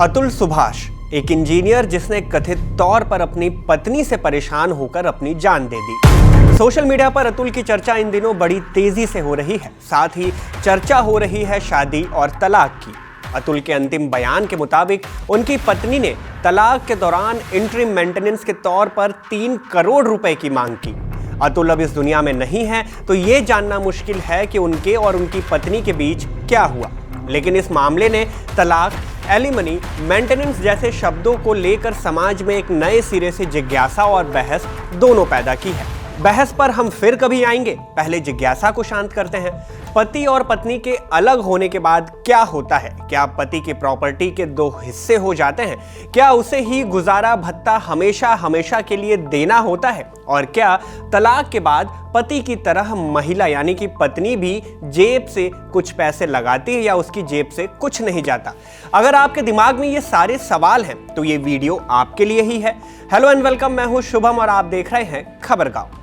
अतुल सुभाष एक इंजीनियर जिसने कथित तौर पर अपनी पत्नी से परेशान होकर अपनी जान दे दी। सोशल मीडिया पर अतुल की चर्चा इन दिनों बड़ी तेजी से हो रही है। साथ ही चर्चा हो रही है शादी और तलाक की। अतुल के अंतिम बयान के मुताबिक उनकी पत्नी ने तलाक के दौरान इंटरिम मेंटेनेंस के तौर पर 3 करोड़ रुपए की मांग की। अतुल अब इस दुनिया में नहीं है तो ये जानना मुश्किल है कि उनके और उनकी पत्नी के बीच क्या हुआ। लेकिन इस मामले ने तलाक, एलिमनी, मेंटेनेंस जैसे शब्दों को लेकर समाज में एक नए सिरे से जिज्ञासा और बहस दोनों पैदा की है। बहस पर हम फिर कभी आएंगे, पहले जिज्ञासा को शांत करते हैं। पति और पत्नी के अलग होने के बाद क्या होता है? क्या पति की प्रॉपर्टी के 2 हिस्से हो जाते हैं? क्या उसे ही गुजारा भत्ता हमेशा हमेशा के लिए देना होता है? और क्या तलाक के बाद पति की तरह महिला यानी कि पत्नी भी जेब से कुछ पैसे लगाती है या उसकी जेब से कुछ नहीं जाता? अगर आपके दिमाग में ये सारे सवाल हैं तो ये वीडियो आपके लिए ही है। हेलो एंड वेलकम, मैं हूं शुभम और आप देख रहे हैं खबरगांव।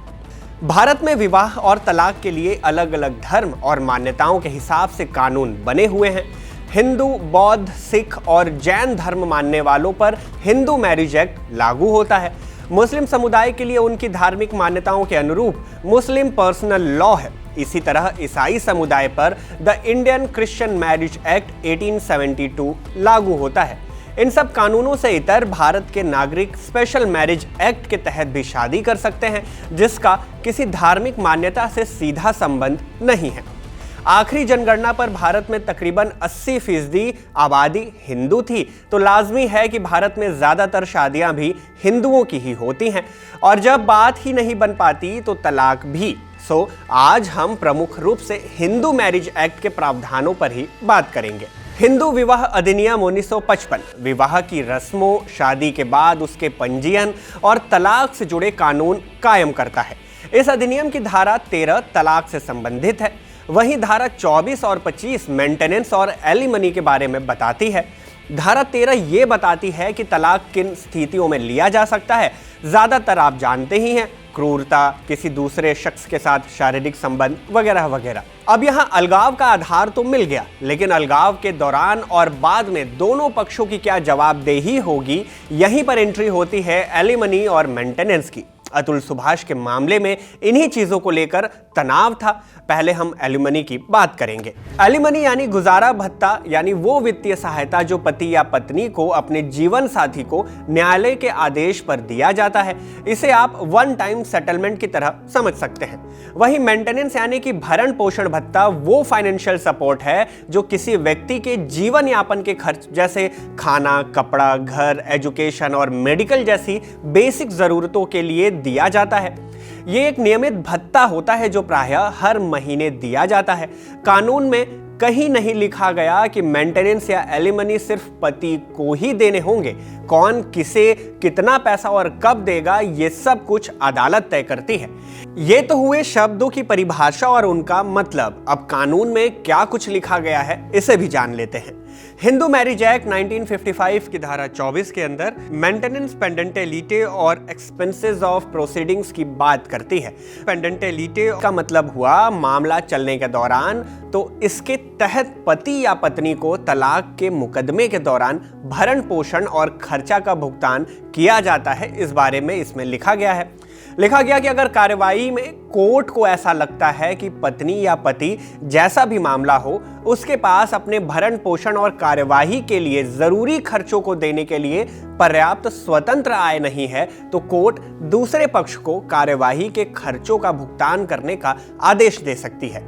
भारत में विवाह और तलाक के लिए अलग अलग धर्म और मान्यताओं के हिसाब से कानून बने हुए हैं। हिंदू, बौद्ध, सिख और जैन धर्म मानने वालों पर हिंदू मैरिज एक्ट लागू होता है। मुस्लिम समुदाय के लिए उनकी धार्मिक मान्यताओं के अनुरूप मुस्लिम पर्सनल लॉ है। इसी तरह ईसाई समुदाय पर the Indian Christian marriage act 1872 लागू होता है। इन सब कानूनों से इतर भारत के नागरिक स्पेशल मैरिज एक्ट के तहत भी शादी कर सकते हैं, जिसका किसी धार्मिक मान्यता से सीधा संबंध नहीं है। आखिरी जनगणना पर भारत में तकरीबन 80% आबादी हिंदू थी, तो लाजमी है कि भारत में ज़्यादातर शादियां भी हिंदुओं की ही होती हैं। और जब बात ही नहीं बन पाती तो तलाक भी। आज हम प्रमुख रूप से हिंदू मैरिज एक्ट के प्रावधानों पर ही बात करेंगे। हिंदू विवाह अधिनियम 1955 विवाह की रस्मों, शादी के बाद उसके पंजीयन और तलाक से जुड़े कानून कायम करता है। इस अधिनियम की धारा 13 तलाक से संबंधित है। वहीं धारा 24 और 25 मेंटेनेंस और एलिमनी के बारे में बताती है। धारा 13 ये बताती है कि तलाक किन स्थितियों में लिया जा सकता है। ज़्यादातर आप जानते ही हैं, क्रूरता, किसी दूसरे शख्स के साथ शारीरिक संबंध वगैरह वगैरह। अब यहाँ अलगाव का आधार तो मिल गया, लेकिन अलगाव के दौरान और बाद में दोनों पक्षों की क्या जवाबदेही होगी, यहीं पर एंट्री होती है एलिमनी और मेंटेनेंस की। अतुल सुभाष के मामले में इन्हीं चीजों को लेकर तनाव था। पहले हम एलिमनी की बात करेंगे। एलिमनी यानी गुजारा भत्ता, यानी वो वित्तीय सहायता जो पति या पत्नी को अपने जीवन साथी को न्यायालय के आदेश पर दिया जाता है। इसे आप वन टाइम सेटलमेंट की तरह समझ सकते हैं। वहीं मेंटेनेंस यानी कि भरण पोषण भत्ता वो फाइनेंशियल सपोर्ट है जो किसी व्यक्ति के जीवन यापन के खर्च जैसे खाना, कपड़ा, घर, एजुकेशन और मेडिकल जैसी बेसिक जरूरतों के लिए दिया जाता है। ये एक नियमित भत्ता होता है जो प्रायः हर महीने दिया जाता है। कानून में कहीं नहीं लिखा गया कि मेंटेनेंस या एलिमनी सिर्फ पति को ही देने होंगे। कौन किसे कितना पैसा और कब देगा, ये सब कुछ अदालत तय करती है। ये तो हुए शब्दों की परिभाषा और उनका मतलब। अब कानून में क्या कुछ लिखा गया है, इसे भी जान लेते हैं। हिंदू मैरिज एक्ट 1955 की धारा 24 के अंदर मेंटेनेंस, पेंडेंटे और एक्सपेंसेस ऑफ प्रोसीडिंग्स की बात करती है। पेंडेंटे का मतलब हुआ मामला चलने के दौरान, तो इसके तहत पति या पत्नी को तलाक के मुकदमे के दौरान भरण पोषण और खर्चा का भुगतान किया जाता है। इस बारे में इसमें लिखा गया कि अगर कार्यवाही में कोर्ट को ऐसा लगता है कि पत्नी या पति जैसा भी मामला हो, उसके पास अपने भरण पोषण और कार्यवाही के लिए जरूरी खर्चों को देने के लिए पर्याप्त स्वतंत्र आय नहीं है, तो कोर्ट दूसरे पक्ष को कार्यवाही के खर्चों का भुगतान करने का आदेश दे सकती है।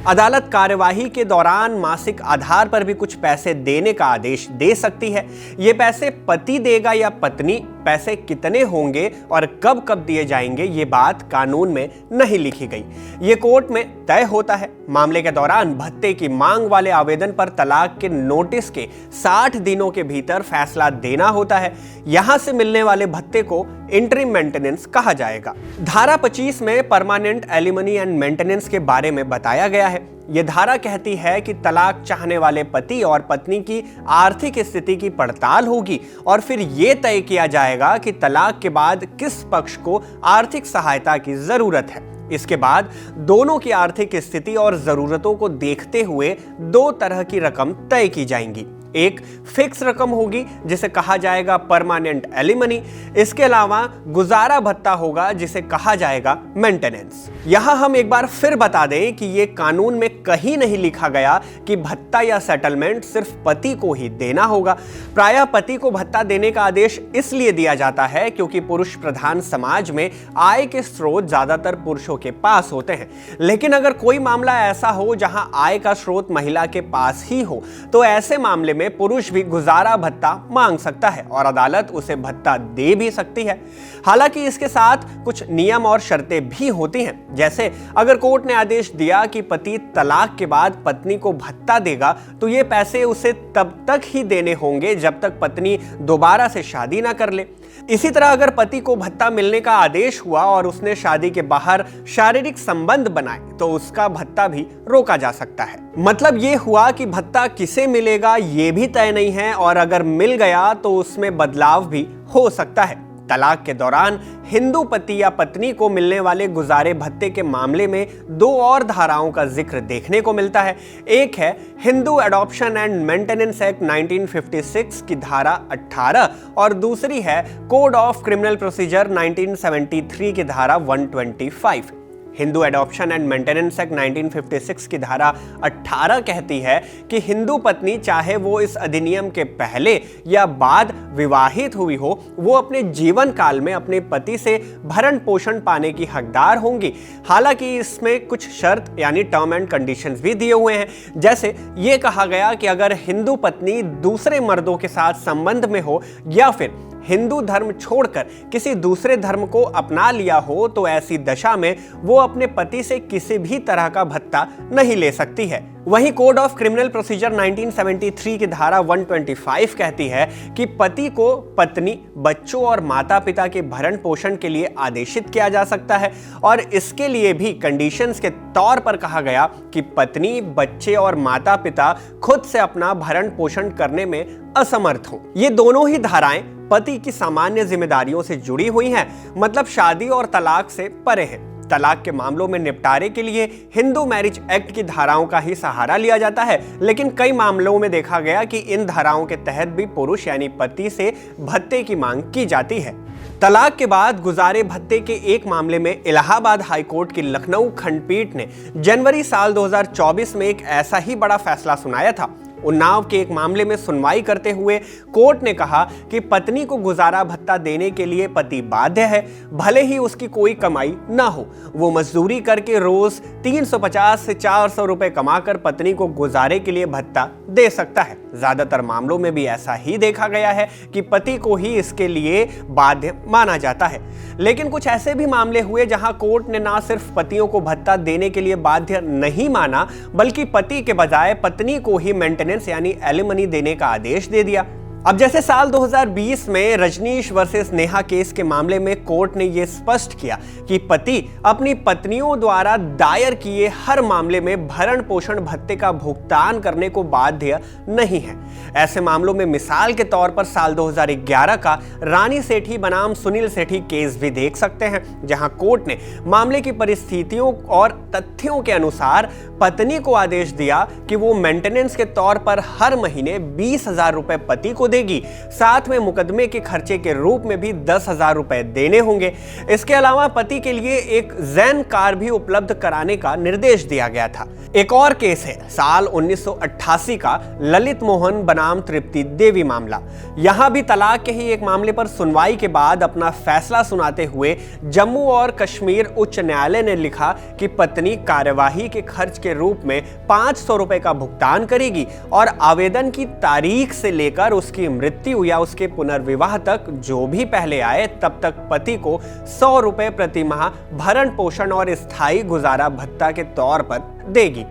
अदालत कार्यवाही के दौरान मासिक आधार पर भी कुछ पैसे देने का आदेश दे सकती है। ये पैसे पति देगा या पत्नी, पैसे कितने होंगे और कब कब दिए जाएंगे, ये बात कानून में नहीं लिखी गई। ये कोर्ट में तय होता है। मामले के दौरान भत्ते की मांग वाले आवेदन पर तलाक के नोटिस के 60 दिनों के भीतर फैसला देना होता है। यहां से मिलने वाले भत्ते को इंटरिम मेंटेनेंस कहा जाएगा। धारा 25 में परमानेंट एलिमनी एंड मेंटेनेंस के बारे में बताया गया है। यह धारा कहती है कि तलाक चाहने वाले पति और पत्नी की आर्थिक स्थिति की पड़ताल होगी और फिर यह तय किया जाएगा कि तलाक के बाद किस पक्ष को आर्थिक सहायता की जरूरत है। इसके बाद दोनों की आर्थिक स्थिति और जरूरतों को देखते हुए 2 तरह की रकम तय की जाएंगी। एक फिक्स रकम होगी जिसे कहा जाएगा परमानेंट एलिमनी। इसके अलावा गुजारा भत्ता होगा जिसे कहा जाएगा मेंटेनेंस। यहां हम एक बार फिर बता दें कि यह कानून में कहीं नहीं लिखा गया कि भत्ता या सेटलमेंट सिर्फ पति को ही देना होगा। प्रायः पति को भत्ता देने का आदेश इसलिए दिया जाता है क्योंकि पुरुष प्रधान समाज में आय के स्रोत ज्यादातर पुरुषों के पास होते हैं। लेकिन अगर कोई मामला ऐसा हो जहां आय का स्रोत महिला के पास ही हो तो ऐसे मामले में पुरुष भी गुजारा भत्ता मांग सकता है और अदालत उसे भत्ता दे भी सकती है। हालांकि इसके साथ कुछ नियम और शर्तें भी होती हैं। जैसे अगर कोर्ट ने आदेश दिया कि पति तलाक के बाद पत्नी को भत्ता देगा तो ये पैसे उसे तब तक ही देने होंगे जब तक पत्नी दोबारा से शादी ना कर ले। इसी तरह अगर पति को भत्ता मिलने का आदेश हुआ और उसने शादी के बाहर शारीरिक संबंध बनाए तो उसका भत्ता भी रोका जा सकता है। मतलब ये हुआ कि भत्ता किसे मिलेगा ये भी तय नहीं है और अगर मिल गया तो उसमें बदलाव भी हो सकता है। तलाक के दौरान हिंदू पति या पत्नी को मिलने वाले गुजारे भत्ते के मामले में दो और धाराओं का जिक्र देखने को मिलता है। एक है Hindu adoption and maintenance act 1956 की धारा 18 और दूसरी है कोड ऑफ क्रिमिनल प्रोसीजर 1973 की धारा 125। Hindu adoption and maintenance act 1956 की धारा 18 कहती है कि हिंदू पत्नी चाहे वो इस अधिनियम के पहले या बाद विवाहित हुई हो, वो अपने जीवन काल में अपने पति से भरण पोषण पाने की हकदार होंगी। हालांकि इसमें कुछ शर्त यानी टर्म एंड कंडीशंस भी दिए हुए हैं। जैसे ये कहा गया कि अगर हिंदू पत्नी दूसरे मर्दों के साथ संबंध में हो या फिर हिंदू धर्म छोड़कर किसी दूसरे धर्म को अपना लिया हो तो ऐसी दशा में वो अपने पति से किसी भी तरह का भत्ता नहीं ले सकती है। वहीं कोड ऑफ क्रिमिनल प्रोसीजर 1973 की धारा 125 कहती है कि पति को पत्नी, बच्चों और माता पिता के भरण पोषण के लिए आदेशित किया जा सकता है और इसके लिए भी कंडीशंस के तौर पर कहा गया कि पत्नी, बच्चे और माता पिता खुद से अपना भरण पोषण करने में असमर्थ हो। ये दोनों ही धाराएं पति की सामान्य जिम्मेदारियों से जुड़ी हुई हैं, मतलब शादी और तलाक से परे हैं। तलाक के मामलों में निपटारे के लिए हिंदू मैरिज एक्ट की धाराओं का ही सहारा लिया जाता है, लेकिन कई मामलों में देखा गया कि इन धाराओं के तहत भी पुरुष यानी पति से भत्ते की मांग की जाती है। तलाक के बाद गुजारे भत्ते के एक मामले में इलाहाबाद हाईकोर्ट की लखनऊ खंडपीठ ने जनवरी साल 2024 में एक ऐसा ही बड़ा फैसला सुनाया था। उन्नाव के एक मामले में सुनवाई करते हुए कोर्ट ने कहा कि पत्नी को गुजारा भत्ता देने के लिए पति बाध्य है, भले ही उसकी कोई कमाई ना हो। वो मजदूरी करके रोज 350 से 400 रुपए कमाकर पत्नी को गुजारे के लिए भत्ता दे सकता है। ज्यादातर मामलों में भी ऐसा ही देखा गया है कि पति को ही इसके लिए बाध्य माना जाता है। लेकिन कुछ ऐसे भी मामले हुए जहां कोर्ट ने ना सिर्फ पतियों को भत्ता देने के लिए बाध्य नहीं माना, बल्कि पति के बजाय पत्नी को ही मेंटेनेंस यानी एलिमनी देने का आदेश दे दिया। अब जैसे साल 2020 में रजनीश वर्सेस नेहा केस के मामले में कोर्ट ने यह स्पष्ट किया कि पति अपनी पत्नियों द्वारा दायर किए हर मामले में भरण पोषण भत्ते का भुगतान करने को बाध्य नहीं है। ऐसे मामलों में मिसाल के तौर पर साल 2011 का रानी सेठी बनाम सुनील सेठी केस भी देख सकते हैं, जहां कोर्ट ने मामले की परिस्थितियों और तथ्यों के अनुसार पत्नी को आदेश दिया कि वो मेंटेनेंस के तौर पर हर महीने 20,000 रुपए पति को देगी, साथ में मुकदमे के खर्चे के रूप में भी 10,000 रुपए देने होंगे। इसके अलावा पति के लिए एक जैन कार भी उपलब्ध कराने का निर्देश दिया गया था। एक और केस है साल 1988 का ललित मोहन बनाम तृप्ति देवी मामला। यहां भी तलाक के ही एक मामले पर सुनवाई के बाद अपना फैसला सुनाते हुए जम्मू और कश्मीर उच्च न्यायालय ने लिखा कि पत्नी कार्यवाही के खर्च के रूप में 500 रुपए का भुगतान करेगी और आवेदन की तारीख से लेकर उसकी मृत्यु या उसके पुनर्विवाह तक जो भी पहले आए तब तक पति को 100 रुपए प्रति माह भरण पोषण और स्थायी गुजारा भत्ता के तौर पर देगी।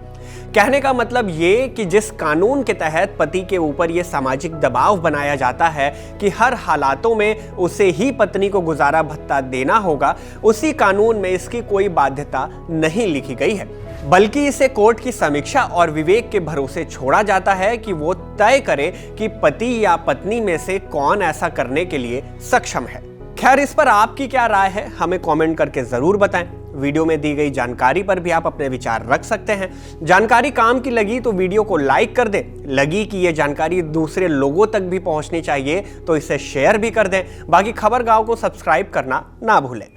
कहने का मतलब ये कि जिस कानून के तहत पति के ऊपर ये सामाजिक दबाव बनाया जाता है कि हर हालातों में उसे ही पत्नी को गुजारा भत्ता देना होगा, उसी कानून में इसकी कोई बाध्यता नहीं लिखी गई है, बल्कि इसे कोर्ट की समीक्षा और विवेक के भरोसे छोड़ा जाता है कि वो तय करे कि पति या पत्नी में से कौन ऐसा करने के लिए सक्षम है। खैर, इस पर आपकी क्या राय है, हमें कमेंट करके जरूर बताएं। वीडियो में दी गई जानकारी पर भी आप अपने विचार रख सकते हैं। जानकारी काम की लगी तो वीडियो को लाइक कर दें, लगी कि ये जानकारी दूसरे लोगों तक भी पहुंचनी चाहिए तो इसे शेयर भी कर दें। बाकी खबर गांव को सब्सक्राइब करना ना भूलें।